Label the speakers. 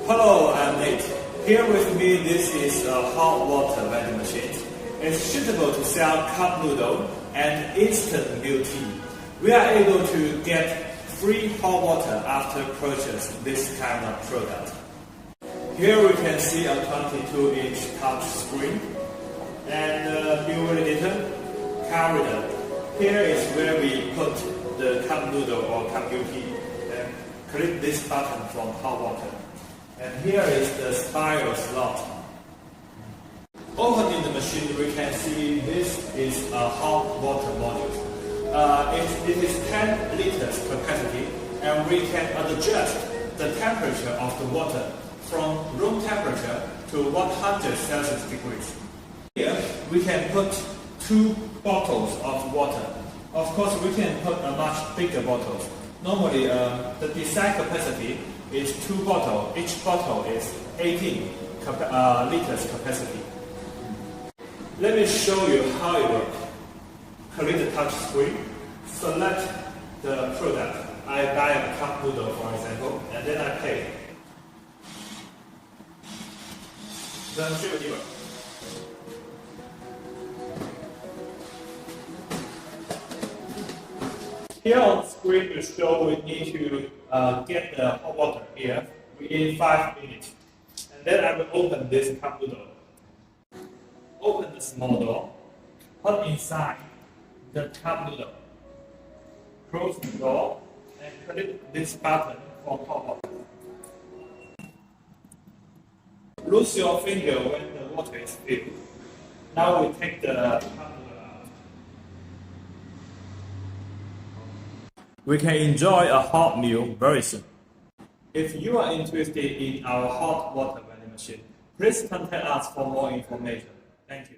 Speaker 1: Hello, I'm Nate. Here with me, this is a hot water vending machine. It's suitable to sell cup noodle and instant milk tea. We are able to get free hot water after purchase this kind of product. Here we can see a 22-inch touch screen and the bill validator, card reader. Here is where we put the cup noodle or cup milk tea and click this button from hot water. And here is the spiral slot. Opening the machine, we can see this is a hot water module. It is 10 liters capacity, and we can adjust the temperature of the water from room temperature to 100 Celsius degrees. Here we can put 2 bottles of water. Of course, we can put a much bigger bottle. Normally, the design capacity is 2 bottles. Each bottle is 18 liters capacity. Let me show you how it works. Click the touch screen, select the product. I buy a cup noodle, for example, and then I pay. Then ship it. Here on the screen will show we need to get the hot water here within 5 minutes. And then I will open this cup noodle. Open the small door, put inside the cup noodle. Close the door and click this button for hot water. Loose your finger when the water is filled. Now we take the cup noodle out. We can enjoy a hot meal very soon. If you are interested in our hot water vending machine, please contact us for more information. Thank you.